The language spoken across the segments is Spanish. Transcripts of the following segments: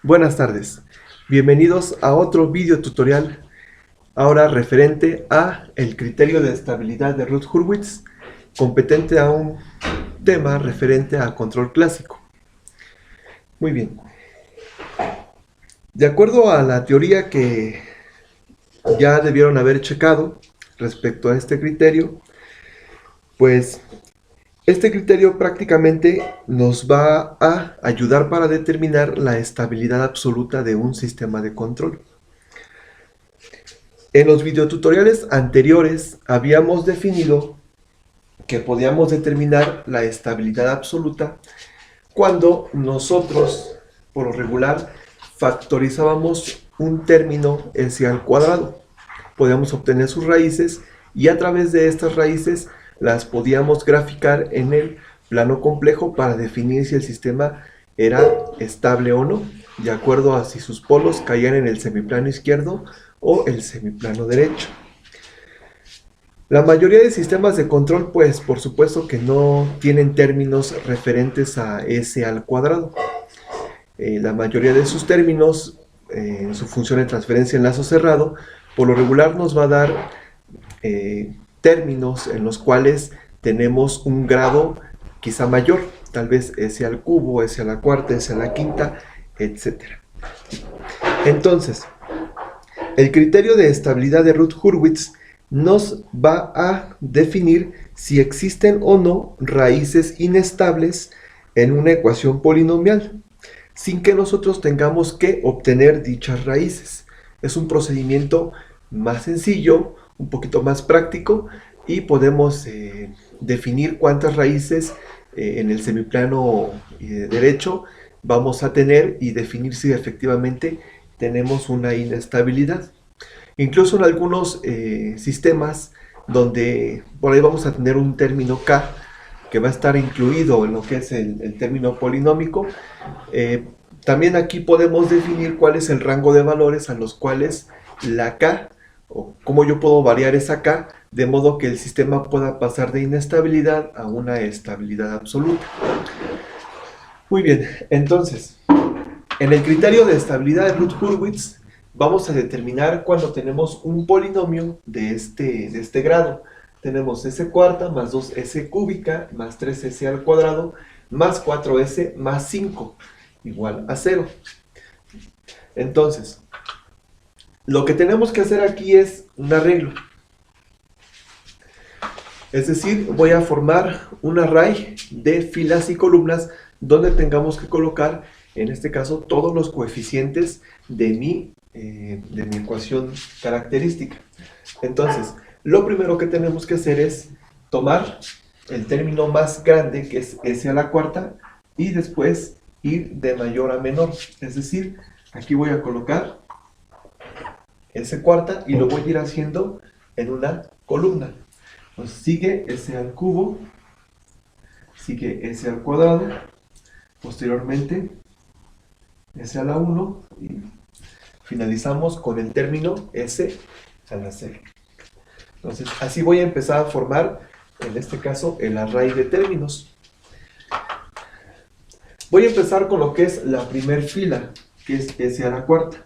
Buenas tardes, bienvenidos a otro video tutorial, ahora referente a el criterio de estabilidad de Routh-Hurwitz, competente a un tema referente a control clásico. Muy bien, de acuerdo a la teoría que ya debieron haber checado respecto a este criterio, pues este criterio prácticamente nos va a ayudar para determinar la estabilidad absoluta de un sistema de control. En los videotutoriales anteriores habíamos definido que podíamos determinar la estabilidad absoluta cuando nosotros, por lo regular, factorizábamos un término S al cuadrado. Podíamos obtener sus raíces y a través de estas raíces las podíamos graficar en el plano complejo para definir si el sistema era estable o no, de acuerdo a si sus polos caían en el semiplano izquierdo o el semiplano derecho. La mayoría de sistemas de control, pues por supuesto que no tienen términos referentes a S al cuadrado. La mayoría de sus términos, en su función de transferencia en lazo cerrado, por lo regular nos va a dar términos en los cuales tenemos un grado quizá mayor, tal vez S al cubo, S a la cuarta, S a la quinta, etc. Entonces, el criterio de estabilidad de Routh-Hurwitz nos va a definir si existen o no raíces inestables en una ecuación polinomial, sin que nosotros tengamos que obtener dichas raíces. Es un procedimiento más sencillo, un poquito más práctico, y podemos definir cuántas raíces en el semiplano derecho vamos a tener y definir si efectivamente tenemos una inestabilidad. Incluso en algunos sistemas donde por ahí vamos a tener un término K que va a estar incluido en lo que es el término polinómico, también aquí podemos definir cuál es el rango de valores a los cuales la K, o cómo yo puedo variar esa K, de modo que el sistema pueda pasar de inestabilidad a una estabilidad absoluta. Muy bien, entonces, en el criterio de estabilidad de Routh-Hurwitz, vamos a determinar cuando tenemos un polinomio de este grado. Tenemos s cuarta más 2s cúbica más 3s al cuadrado más 4s más 5 igual a 0. Entonces, lo que tenemos que hacer aquí es un arreglo. Es decir, voy a formar un array de filas y columnas donde tengamos que colocar, en este caso, todos los coeficientes de mi ecuación característica. Entonces, lo primero que tenemos que hacer es tomar el término más grande, que es s a la cuarta, y después ir de mayor a menor. Es decir, aquí voy a colocar s cuarta y lo voy a ir haciendo en una columna. Entonces sigue s al cubo, sigue s al cuadrado, posteriormente s a la 1 y finalizamos con el término s a la 0. Entonces así voy a empezar a formar, en este caso, el array de términos. Voy a empezar con lo que es la primer fila, que es s a la cuarta.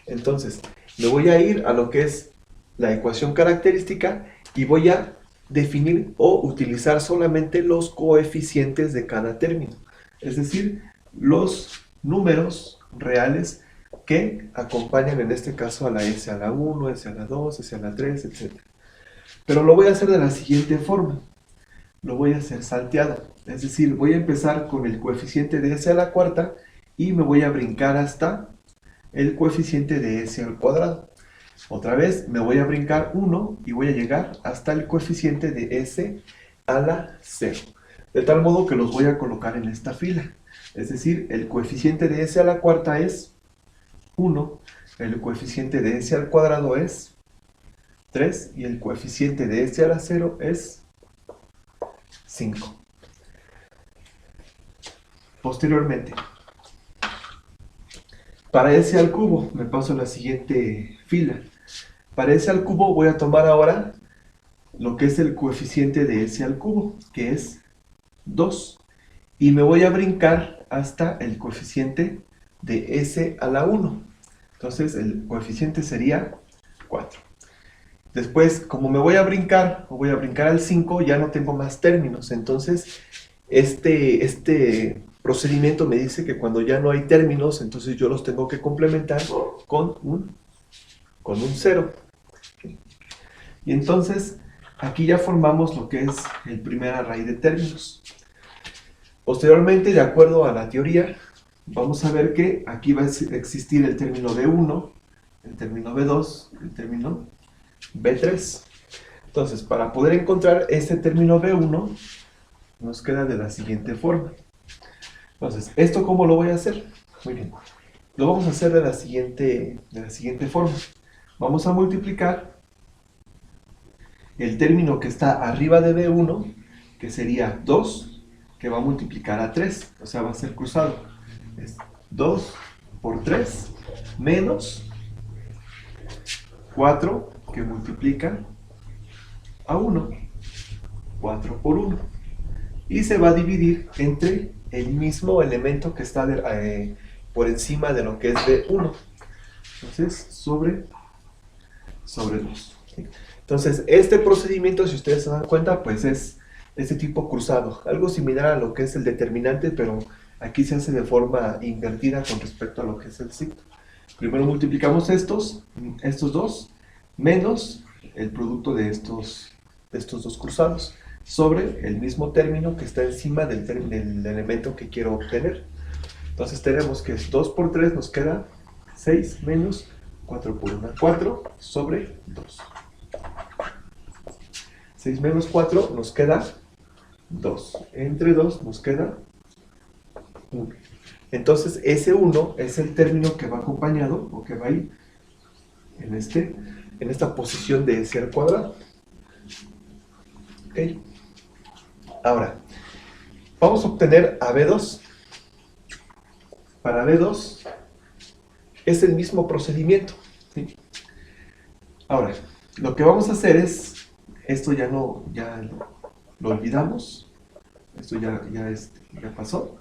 Entonces me voy a ir a lo que es la ecuación característica y voy a definir o utilizar solamente los coeficientes de cada término, es decir, los números reales que acompañan en este caso a la s a la 1, s a la 2, s a la 3, etc. Pero lo voy a hacer de la siguiente forma, lo voy a hacer salteado, es decir, voy a empezar con el coeficiente de s a la cuarta y me voy a brincar hasta el coeficiente de s al cuadrado. Otra vez me voy a brincar 1 y voy a llegar hasta el coeficiente de s a la 0. De tal modo que los voy a colocar en esta fila. Es decir, el coeficiente de s a la cuarta es 1, el coeficiente de s al cuadrado es 3 y el coeficiente de s a la 0 es 5. Posteriormente, para s al cubo me paso a la siguiente fila. Para s al cubo voy a tomar ahora lo que es el coeficiente de s al cubo, que es 2. Y me voy a brincar hasta el coeficiente de S a la 1. Entonces el coeficiente sería 4. Después, como me voy a brincar, o voy a brincar al 5, ya no tengo más términos. Entonces, este procedimiento me dice que cuando ya no hay términos, entonces yo los tengo que complementar con un 0. Y entonces, aquí ya formamos lo que es el primera raíz de términos. Posteriormente, de acuerdo a la teoría, vamos a ver que aquí va a existir el término B1, el término B2, el término B3. Entonces, para poder encontrar este término B1, nos queda de la siguiente forma. Entonces, ¿esto cómo lo voy a hacer? Muy bien. Lo vamos a hacer de la siguiente forma. Vamos a multiplicar el término que está arriba de B1, que sería 2, que va a multiplicar a 3, o sea, va a ser cruzado. Es 2 por 3 menos 4, que multiplica a 1. 4 por 1. Y se va a dividir entre el mismo elemento que está por encima de lo que es B1. Entonces, sobre 2. Entonces, este procedimiento, si ustedes se dan cuenta, pues es este tipo cruzado. Algo similar a lo que es el determinante, pero aquí se hace de forma invertida con respecto a lo que es el signo. Primero multiplicamos estos dos, menos el producto de estos dos cruzados, sobre el mismo término que está encima del elemento que quiero obtener. Entonces tenemos que 2 por 3 nos queda 6 menos 4 por 1, 4 sobre 2. 6 menos 4 nos queda 2. Entre 2 nos queda 1. Entonces ese 1 es el término que va acompañado, o que va ahí, en esta posición de S al cuadrado. ¿Ok? Ahora, vamos a obtener a B2. Para B2 es el mismo procedimiento, ¿sí? Ahora, lo que vamos a hacer es, esto ya lo olvidamos, esto ya pasó.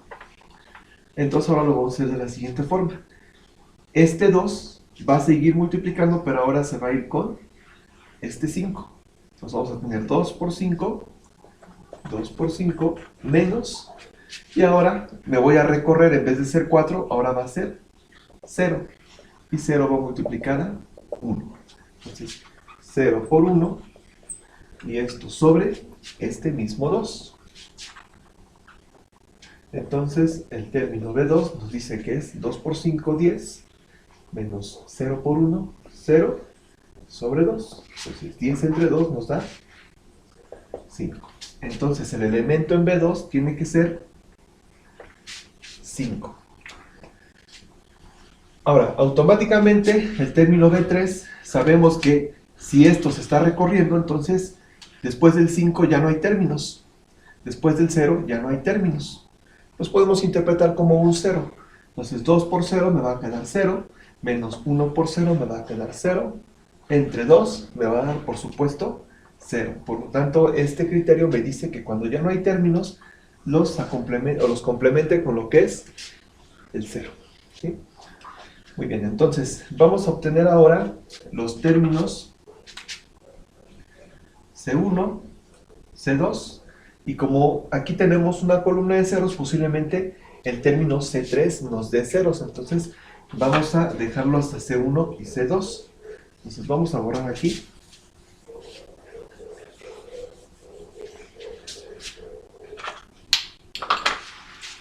Entonces ahora lo vamos a hacer de la siguiente forma. Este 2 va a seguir multiplicando, pero ahora se va a ir con este 5. Entonces vamos a tener 2 por 5 menos, y ahora me voy a recorrer, en vez de ser 4, ahora va a ser 0. Y 0 va a multiplicar a 1. Entonces, 0 por 1, y esto sobre este mismo 2. Entonces, el término B2 nos dice que es 2 por 5, 10, menos 0 por 1, 0, sobre 2. Entonces, 10 entre 2 nos da 5. Entonces, el elemento en B2 tiene que ser 5. Ahora, automáticamente, el término B3, sabemos que si esto se está recorriendo, entonces, después del 5 ya no hay términos. Después del 0 ya no hay términos. Los podemos interpretar como un 0. Entonces 2 por 0 me va a quedar 0, menos 1 por 0 me va a quedar 0, entre 2 me va a dar, por supuesto, 0. Por lo tanto, este criterio me dice que cuando ya no hay términos, los complemente con lo que es el 0. ¿Sí? Muy bien, entonces vamos a obtener ahora los términos C1, C2, y como aquí tenemos una columna de ceros, posiblemente el término C3 nos dé ceros. Entonces vamos a dejarlo hasta C1 y C2. Entonces vamos a borrar aquí.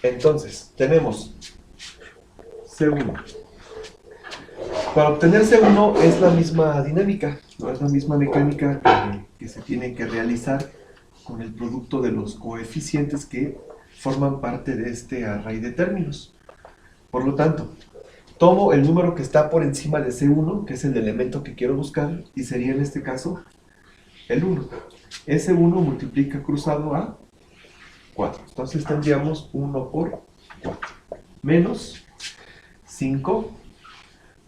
Entonces tenemos C1. Para obtener C1 es la misma dinámica, ¿no? Es la misma mecánica que se tiene que realizar con el producto de los coeficientes que forman parte de este array de términos. Por lo tanto, tomo el número que está por encima de C1, que es el elemento que quiero buscar, y sería en este caso el 1. Ese 1 multiplica cruzado a 4. Entonces tendríamos 1 por 4. Menos 5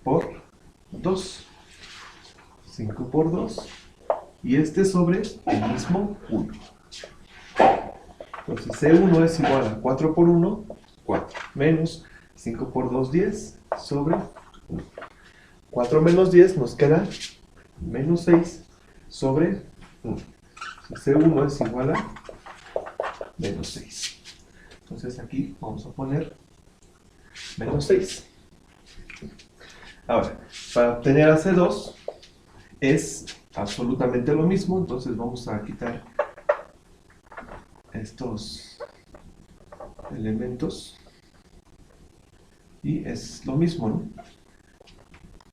por 2. 5 por 2. Y este sobre el mismo 1. Entonces C1 es igual a 4 por 1, 4. Menos 5 por 2, 10 sobre 1. 4 menos 10 nos queda menos 6 sobre 1. C1 es igual a menos 6. Entonces aquí vamos a poner menos 6. Ahora, para obtener a C2 es absolutamente lo mismo, entonces vamos a quitar estos elementos y es lo mismo, ¿no?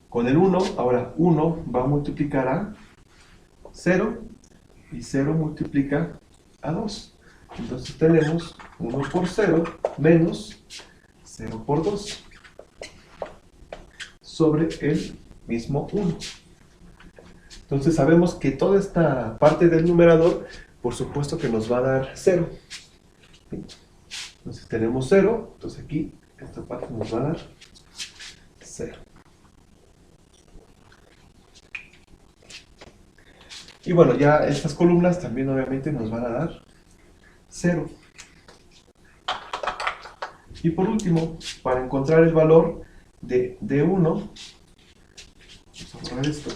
Con el 1, ahora 1 va a multiplicar a 0 y 0 multiplica a 2. Entonces tenemos 1 por 0 menos 0 por 2 sobre el mismo 1. Entonces sabemos que toda esta parte del numerador, por supuesto que nos va a dar 0. Entonces tenemos 0, entonces aquí esta parte nos va a dar 0. Y bueno, ya estas columnas también obviamente nos van a dar 0. Y por último, para encontrar el valor de D1, vamos a borrar esto.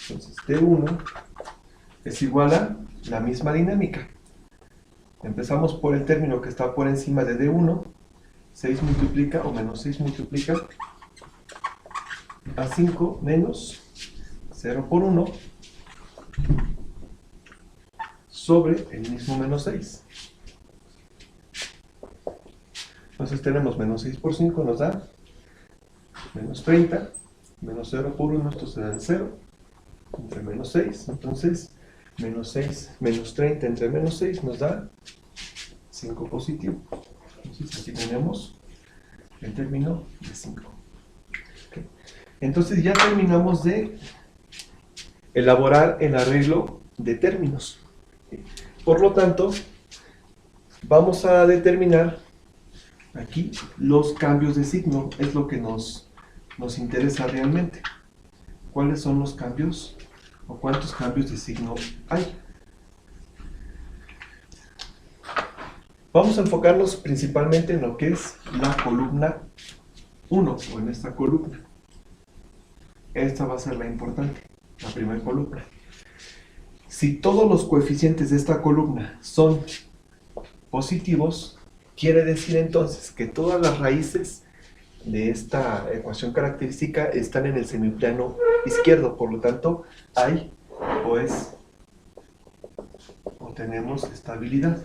Entonces D1 es igual a la misma dinámica. Empezamos por el término que está por encima de D1. 6 multiplica, o menos 6 multiplica a 5 menos 0 por 1 sobre el mismo menos 6. Entonces tenemos menos 6 por 5 nos da menos 30, menos 0 por 1, esto se da en 0, entre menos 6, entonces menos 6 menos 30 entre menos 6 nos da 5 positivo. Entonces aquí tenemos el término de 5. Okay. Entonces ya terminamos de elaborar el arreglo de términos. Por lo tanto, vamos a determinar aquí los cambios de signo, es lo que nos interesa realmente. ¿Cuáles son los cambios o cuántos cambios de signo hay? Vamos a enfocarnos principalmente en lo que es la columna 1, o en esta columna. Esta va a ser la importante, la primera columna. Si todos los coeficientes de esta columna son positivos, quiere decir entonces que todas las raíces de esta ecuación característica están en el semiplano izquierdo, por lo tanto hay o tenemos estabilidad.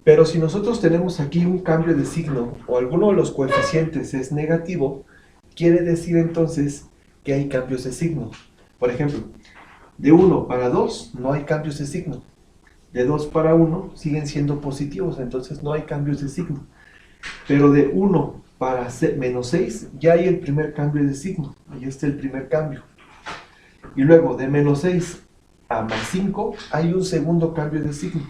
Pero si nosotros tenemos aquí un cambio de signo o alguno de los coeficientes es negativo, quiere decir entonces que hay cambios de signo. Por ejemplo, de 1 para 2 no hay cambios de signo. De 2 para 1 siguen siendo positivos, entonces no hay cambios de signo. Pero de 1 para menos 6 ya hay el primer cambio de signo. Ahí está el primer cambio. Y luego de menos 6 a más 5 hay un segundo cambio de signo.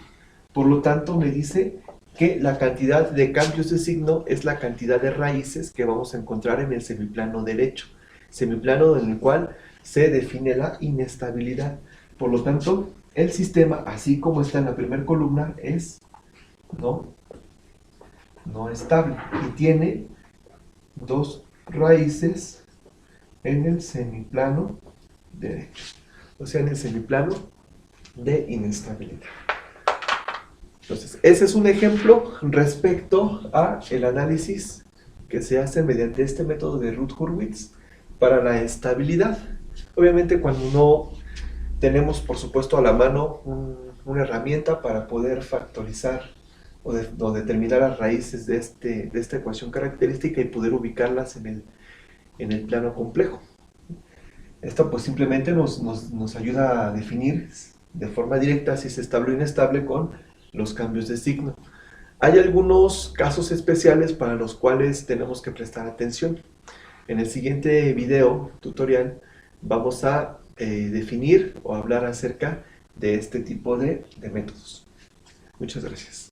Por lo tanto me dice que la cantidad de cambios de signo es la cantidad de raíces que vamos a encontrar en el semiplano derecho. Semiplano en el cual se define la inestabilidad. Por lo tanto, el sistema, así como está en la primera columna, es no estable y tiene dos raíces en el semiplano derecho, o sea, en el semiplano de inestabilidad. Entonces, ese es un ejemplo respecto a el análisis que se hace mediante este método de Routh-Hurwitz para la estabilidad. Obviamente, cuando no tenemos, por supuesto, a la mano una herramienta para poder factorizar o determinar las raíces de esta ecuación característica y poder ubicarlas en el plano complejo. Esto pues simplemente nos ayuda a definir de forma directa si es estable o inestable con los cambios de signo. Hay algunos casos especiales para los cuales tenemos que prestar atención. En el siguiente video tutorial vamos a definir o hablar acerca de este tipo de métodos. Muchas gracias.